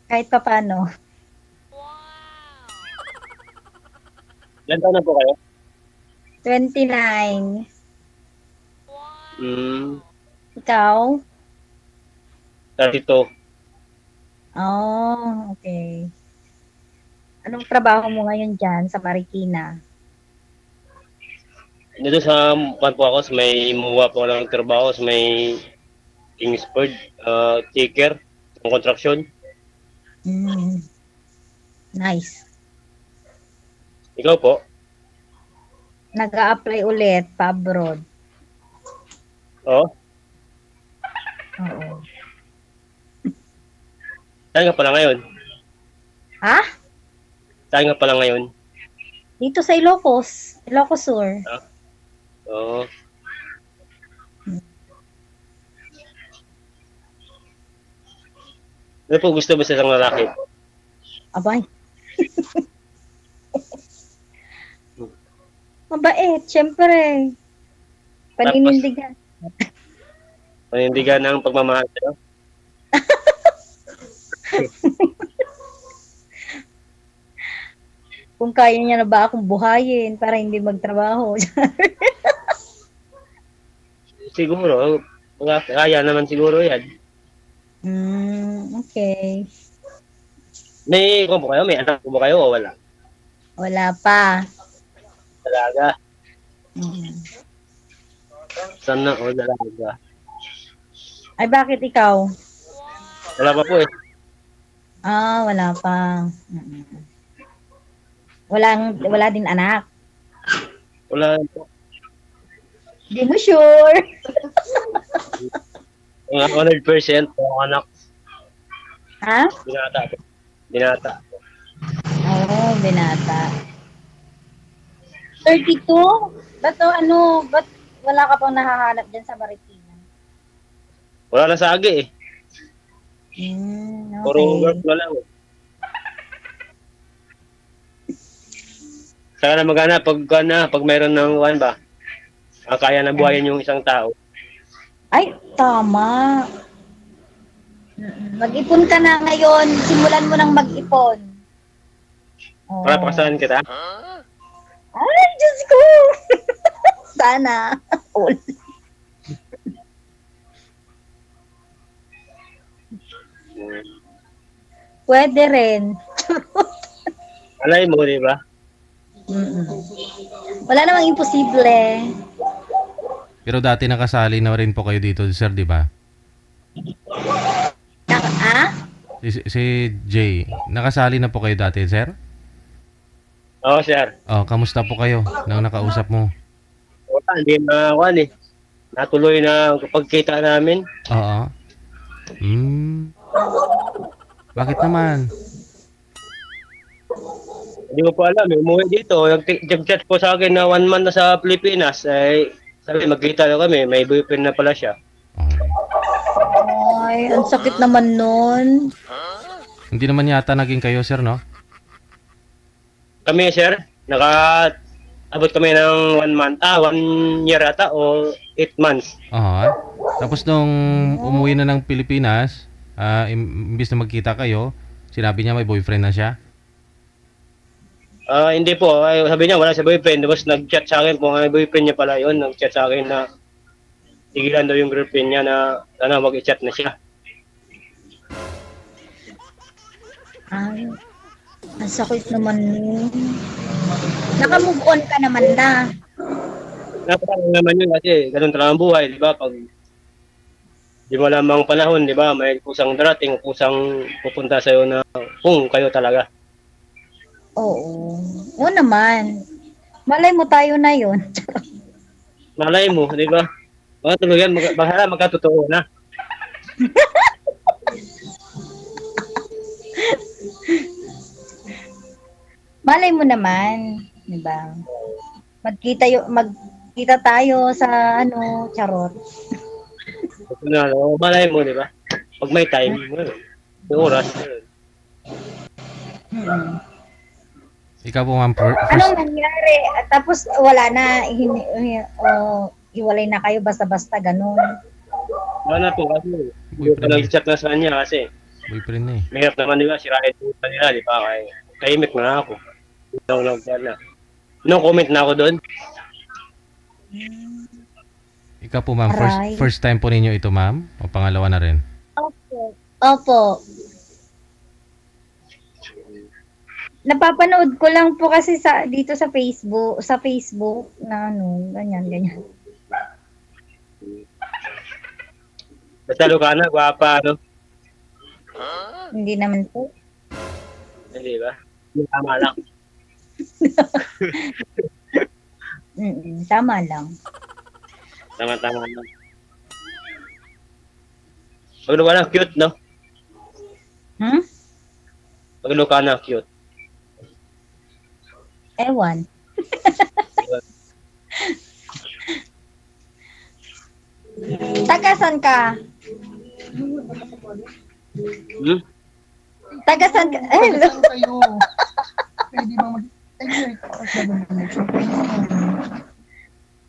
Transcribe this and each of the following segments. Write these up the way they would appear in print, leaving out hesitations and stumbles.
kahit papaano. Ilan taon na po kayo? 29. Hmm, Ikaw? 32. Oh, okay. Anong trabaho mo ngayon dyan sa Marikina? Dito sa pan po ako, sa may muwa po ng trabaho, sa may Kingsford, checker, ng construction. Mm, nice. Ikaw po? Nag-a-apply ulit pa abroad. Oo. Oo. Saan nga pala ngayon? Ha? Saan nga pala ngayon? Dito sa Ilocos. Ilocos Sur. Oo. Ano po gusto mo sa isang lalaki? Abay. Mabait, syempre. Tapos, Paninindigan. panindigan ng pagmamahal sa'yo? Kung kaya niya na ba akong buhayin para hindi magtrabaho. Siguro, kaya naman siguro yan. Okay. May, kung po kayo, may anak po ba kayo o wala? Wala pa. Dalaga. Mm. Sana o dalaga. Ay, bakit ikaw? Wala pa po eh. Wala pa. Mm. Wala din anak. Wala po. Hindi mo sure. Mga 100% mga anak. Ha? Binata po. Binata. Oo, binata. 32? Ba't ba't wala ka pang nahahanap dyan sa Marikina? Wala na sa agi eh. Puro work Okay. na lang eh. Saka na magana pag mayroon ng one ba? Kaya na buhayin yung isang tao. Ay, tama. Mag-ipon ka na ngayon. Simulan mo ng mag-ipon. Para Oh. pakasalan kita. Ay, Diyos ko! Sana. All. Pwede rin. Alay mo, di ba? Mm-mm. Wala namang imposible. Pero dati nakasali na rin po kayo dito, sir, di ba? Ah? Si Jay, nakasali na po kayo dati, sir? Oo, sir. Oh, kamusta po kayo nang nakausap mo? Wala, hindi na kuhan eh. Natuloy na kapag kita namin. Oo. Bakit naman? Hindi ko pa alam eh. Umuwi dito. Nag-chat po sa akin na 1 month na sa Pilipinas. Ay, sabi, magkita na kami. May boyfriend na pala siya. Ay, ang sakit naman nun. Hindi naman yata naging kayo, sir, no? Kami, sir, abot kami ng 1 month. 1 year ata o 8 months. Oo. Tapos nung umuwi na ng Pilipinas, imbis na magkita kayo, sinabi niya may boyfriend na siya. Hindi po. Ay, sabi niya, wala sa boyfriend. Tapos nag-chat sa akin kung may boyfriend niya pala yun. Nag-chat sa akin na tigilan daw yung girlfriend niya na sana mag-chat na siya. Ay, ang sakit naman nun. Naka-move on ka naman na. Napakang naman yun kasi ganun talaga ang buhay, di ba? Pag di mo lamang panahon, di ba? May kusang darating, kusang pupunta sa'yo na kung kayo talaga. Oo. Oo naman. Malay mo tayo na yun. Malay mo, di ba? Mga tuluyan, bahala magkatotoo na. Malay mo naman. Diba? Magkita tayo sa charot. Ito na, malay mo, di ba? Pag may time, may oras. Ikaw po, ma'am, Anong nangyari? At tapos wala na, hiwalay na kayo basta-basta ganun. Wala po kasi, hindi ko nag-chat na sa kanya kasi Boyfriend na eh. Mahirap naman nila, sirain po nila, di ba? Kaya tahimik na ako. No comment na ako doon. Ikaw po ma'am, Aray. first time po ninyo ito ma'am? O pangalawa na rin? Opo. Opo. Napapanood ko lang po kasi dito sa Facebook na ano, ganyan. Basta Lucana, gwapa, ano? Hindi naman po. Hindi ba? Tama lang. Tama lang. Tama lang. Pag Lucana, cute, no? Pag Lucana, cute. Ewan. Tagasan ka? Tagasan ka? Hello. Saan kayo? Pwede ba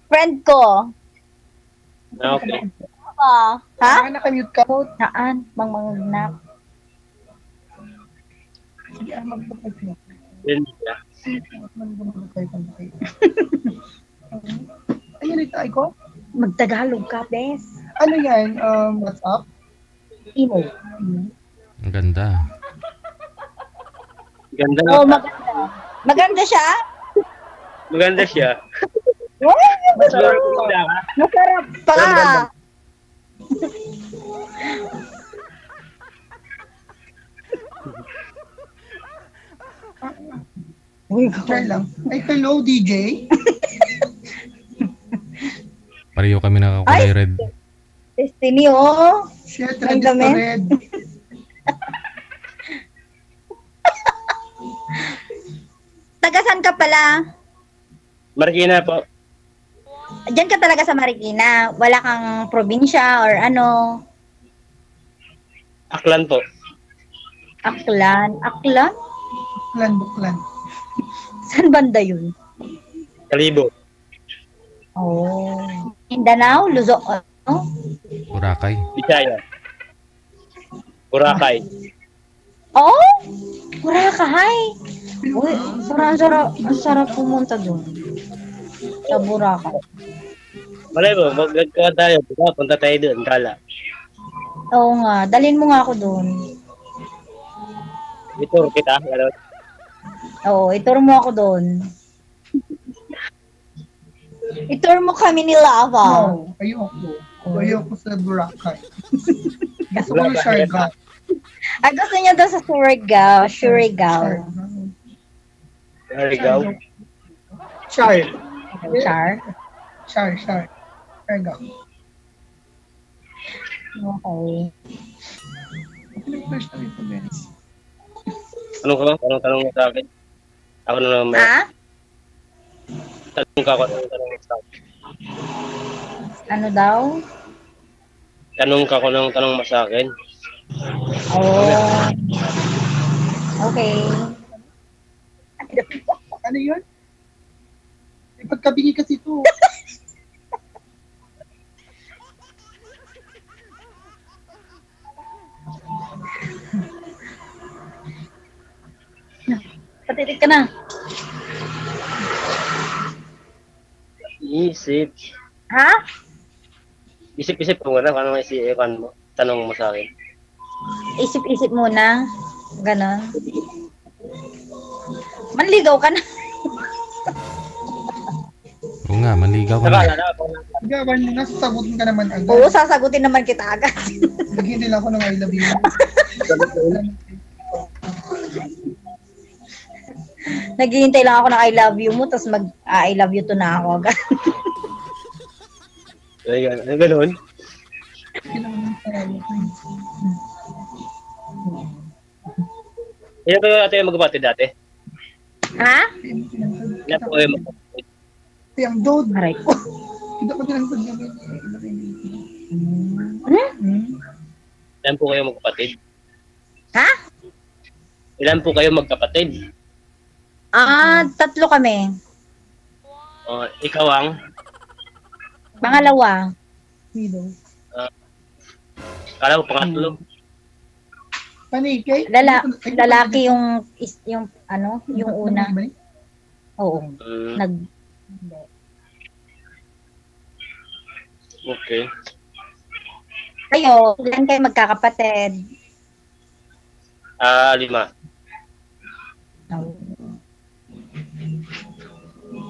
Friend ko. Okay. Ha? Nakamute ka mo? Saan? Mangmangagnak. Sige, magpapagpapag. Yun siya. Ano ulit ko? Magtagalog ka, bes. Ano yan? WhatsApp? Imo. Ang ganda. Ganda na. Oh, maganda. Maganda siya? Maganda siya. Masarap. Masarap pa. Uy, Try lang. Ay, hello, DJ. Pareho kami nakakulay red. Destiny, oh. Shit, Ang red is dami. to red. Tagasan ka pala? Marikina po. Diyan ka talaga sa Marikina. Wala kang probinsya or ano. Aklan po. Aklan. Aklan? Buklan. Saan banda yun? Kalibo. Oh. Mindanao? Luzon? Ano? Boracay. Bisaya. Boracay. Oh? Boracay. Uy, ang sarap pumunta doon. Sa Boracay. Malay mo, magkakawa tayo. Diba? Punta tayo doon, kala. Oo nga, dalhin mo nga ako doon. Ito, kita. Ano? Oo, itur mo ako doon. Itur mo kami ni Lava. No, ayoko sa Boracay. Gusto ko yung Siargao. Ah, gusto niya daw sa Surigao. Surigao. Siargao. Char. Siargao. Okay. First time ito, guys. Tanong ko? Tanong mo sa akin. Ako na naman. Ha? Tanong ka ako. Tanong mo sa akin. Ano daw? Tanong ka ko ng tanong mo sa akin. Oh. Okay. Ano yun? May pagkabingi kasi ito. Patitig ka na. Isip. Ha? Isip-isip ko muna. Paano maisipan mo? Tanong mo sa akin. Isip-isip muna. Ganon. Manligaw ka na. Oo nga, manligaw ka na. Nakala na ako. Gawan mo na, sasagutin ka naman agad. Oo, sasagutin naman kita agad. Bigyan nila ako ng I love you. Naghihintay lang ako ng I love you mo, tapos I love you to na ako agad. Ayan. Ano ganun? Ilan po ate yung magkapatid dati? Ha? Ilan po kayo magkapatid? Ang dod. Aray ko. Hindi ko tinang paggabi. Ilan po kayo magkapatid? Ha? Ilan po kayo magkapatid? Ah, 3 kami. Ikaw ang? Pangalawa. Middle. Kala ko pangatlo. Paniki? Lalaki yung yung una. Oo. Nag Okay. Kayo, ilan kayo magkakapatid? 5. Oh.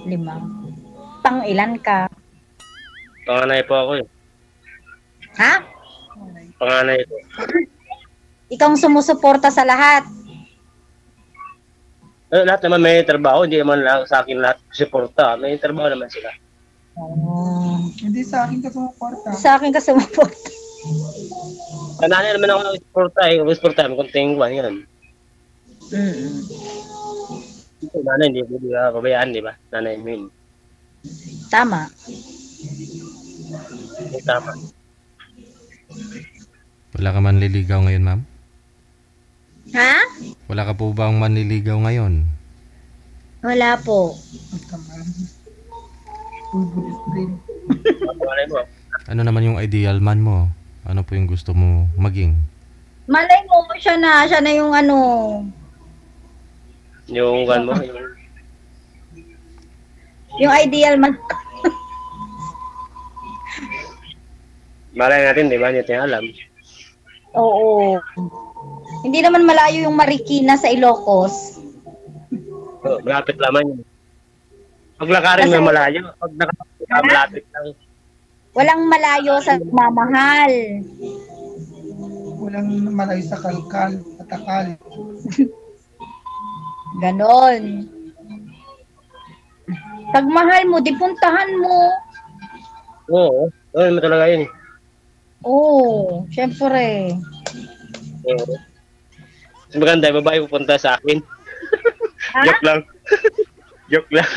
5. Pang ilan ka? Panganay po ako eh. Ha? Panganay po. Ikaw ang sumusuporta sa lahat. Lahat naman may trabaho, hindi naman lang sa akin lahat suporta. May trabaho naman sila. Oh. Hindi sa akin ka sumuporta. Sa akin ka sumuporta. Sa nanay naman ako nag-suporta eh. Suporta mo konting buwan yun. Ito, nanay, hindi ko pabayaan, di ba? Nanay mo yun. Tama. Tama. Wala ka manliligaw ngayon, ma'am? Ha? Wala ka po bang manliligaw ngayon? Wala po. Panganay mo. Ano naman yung ideal man mo? Ano po yung gusto mo maging? Malay mo, siya na yung Yung gan mo. yung ideal man. Malay natin, di ba? Hindi natin alam. Oo. Hindi naman malayo yung Marikina sa Ilocos. Malapit lamang yun. Pag lakarin mo malayo, pag malapit lang. Walang malayo sa mamahal. Walang malayo sa kalkal, patakal. Ganon. Pag mahal mo, di puntahan mo. Oo, gawin mo talaga yun. Oo, syempre. Oo. Mas maganda, yung babae pupunta sa akin. Ha? Joke lang. Joke lang.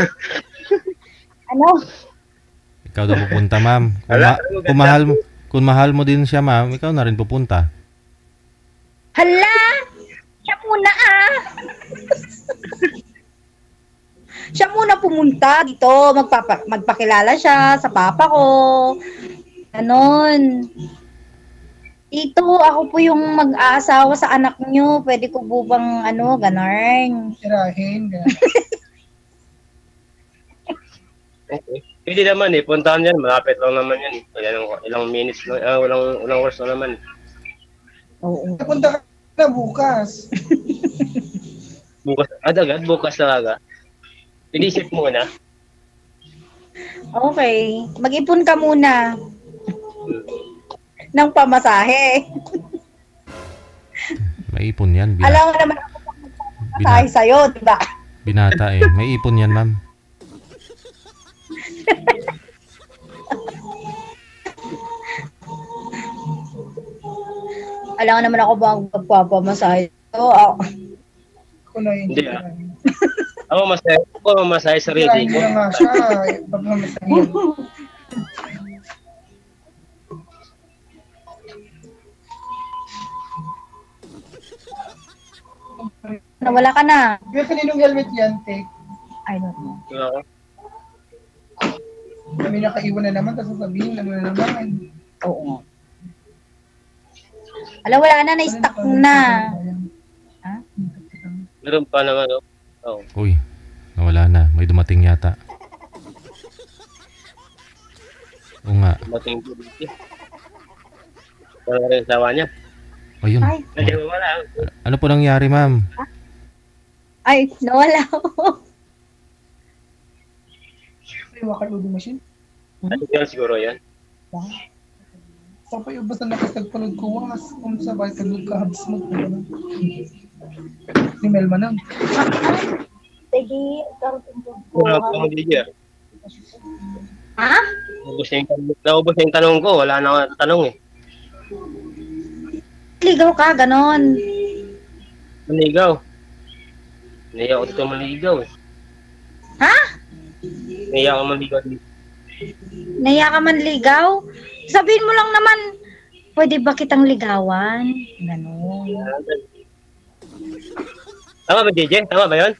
Ano? Ikaw daw pupunta, ma'am. Kung mahal mo din siya, ma'am, ikaw na rin pupunta. Hala! Siya muna Siya muna pumunta dito. Magpakilala siya sa papa ko. Ganon. Dito, ako po yung mag-aasawa sa anak nyo. Pwede ko po bang ganon? Tirahin, gano'n. Okay. Pwede naman eh, puntahan yan, malapit lang naman yan. Ilang minutes lang, ilang hours lang naman. Oo. Napunta ka na bukas. Bukas, agad, bukas talaga. Inisip muna. Okay. Mag-ipon ka muna. Ng pamasahe. May ipon yan. Alam mo naman ako pang magpapamasahe sa'yo, diba? Binata eh. May ipon yan, ma'am. Alam naman ako bang magpapamasahe. Ako na yun. Hindi Ako masaya sarili Tirahin ko. mo na nga siya. Pagmamasahin. Nawala ka na. Kaya kaninong helmet yan, Tek? I don't know. Oo. Kami nakaiwan na naman, tapos sabihin, ano na naman. Oo. Alam, wala na, na-stuck na. Ha? Meron pa naman. Oh. Uy, nawala na. May dumating yata. Oo nga. Mating po dito. Wala rin sawa niya. Ayun. Ay. Kasi wala. Ano po nangyari, ma'am? Ay, nawala ako. Yung wakal udo machine. Ano yan siguro yan? Sa pa yung basta nakasagpanood ko, wangas kung sa bahay kagod ka, habis mo. Si Melma nang. Sige, karoon po. Wala pa akong DJ. Ha? Naubos na yung tanong ko. Wala na akong tanong eh. Ligaw ka, ganon. Manigaw. Nahiya ako dito maligaw eh. Ha? Nahiya ako maligaw dito. Naiya ka man ligaw? Sabihin mo lang naman, pwede ba kitang ligawan? Ganon. Tama ba, DJ? Tama ba yun?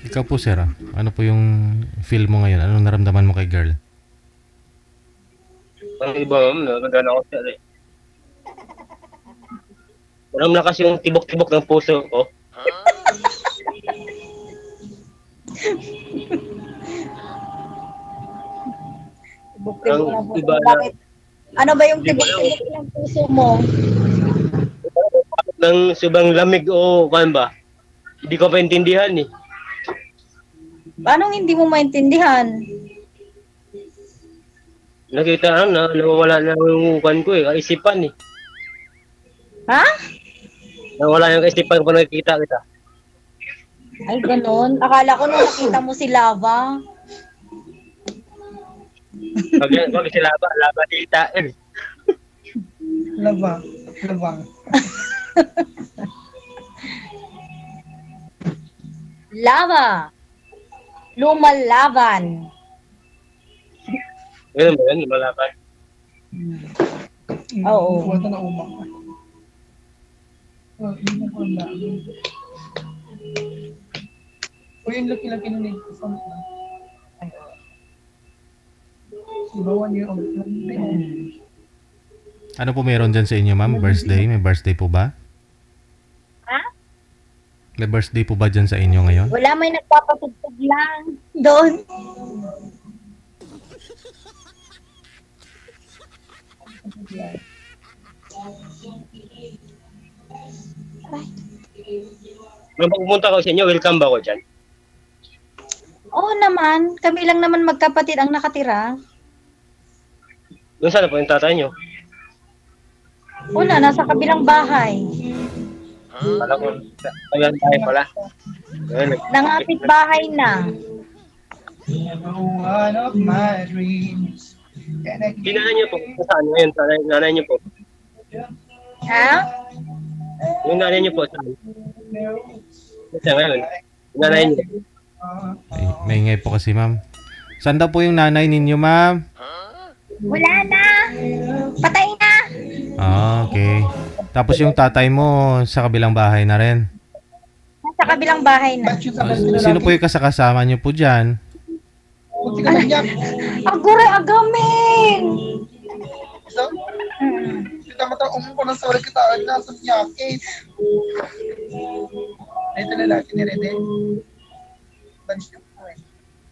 Ikaw po, sir. Ano po yung feel mo ngayon? Anong naramdaman mo kay girl? Ang iba, nagagana ako siya eh. Walang lakas yung tibok-tibok ng puso ko. Tibok-tibok ng puso. Iba na- Bakit? Ano ba yung Iba tibok-tibok ng puso mo? Ng sobrang lamig o kan ba? Hindi ko pa intindihan eh. Paano hindi mo maintindihan? Nakita na, nawawala na yung kan ko eh, kaisipan eh. Ha? Nawala yung kaisipan ko nakikita kita. Ay, ganun. Akala ko nung nakita mo si Lava. Pag sila ba, laba dita eh. Laba. Labang. Lava. Lumalaban. Ganun ba yun, lumalaban? Oo. Kuwata na umang. Oh, yun ang wala. O yung laki-laki na nagkasama na. Diba 1 year old? Ano po meron dyan sa inyo, ma'am? Birthday? May birthday po ba? Ha? May birthday po ba dyan sa inyo ngayon? Wala, may nagpapatugtog lang. Doon. Nung pumunta ko sa inyo, welcome ba ako dyan? Oo naman. Kami lang naman magkapatid ang nakatira. Doon sana po yung tatay nyo. Una, nasa kabilang bahay. Pala ko, ayan tayo pala. Ayan, Nangapit bahay na. One of my dreams. And I Di nanay nyo po, saan ngayon? Nanay nyo po. Ha? Yung nanay nyo po, saan? Saan ngayon? Yung nanay nyo. May ingay po kasi, ma'am. Saan daw po yung nanay ninyo, ma'am? Wala na. Patay na. Ah, okay. Tapos yung tatay mo sa kabilang bahay na rin. Nasa kabilang bahay na. Ba't yung sa Ah, kanila sino lagi? po yung kasakasama nyo po dyan? Kunti ka lang yan. Agoray agamin. So, kita mata ko ng sorry kita na sa niya case. Ito lalaki ni Rede. Bunch niyo po eh.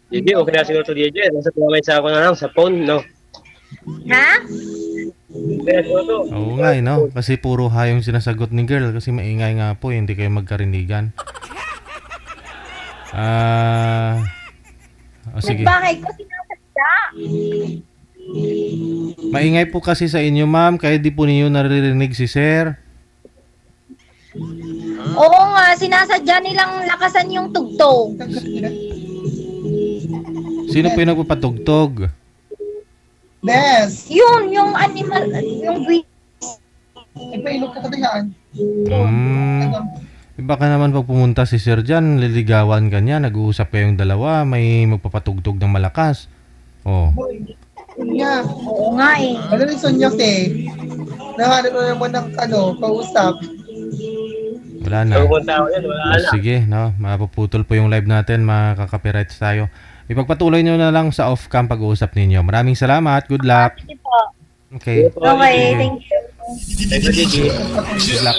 Hindi, okay na siguro to DJ. Nasa tumamay sa ako na lang, sa phone, no? Ha? Okay na siguro to. Oo nga, no? Kasi puro ha yung sinasagot ni girl. Kasi maingay nga po, hindi kayo magkarinigan. Sige. Nagbahay ko sinasadya. Maingay po kasi sa inyo, ma'am. Kaya di po niyo naririnig si sir. Oo nga, sinasadya nilang lakasan yung tugtog. Tagkat nila. Sino po yung nagpapatugtog? Bes! Yun, yung animal, yung Ipailog ka katayaan. Baka naman pag pumunta si sir dyan, liligawan ka niya, nag-uusap kayong dalawa, may magpapatugtog ng malakas. Oh. Sonya. Oo nga eh. Ano rin Sonya eh? Nahanap na naman ng kausap. Wala na. Pupunta ako yan, wala na. Sige, no, mapuputol po yung live natin, makaka-copyright tayo. Ipagpatuloy nyo na lang sa off-cam pag-uusap ninyo. Maraming salamat, good luck. Sige po. Okay, Okay, thank you. Thank you, DJ. good luck.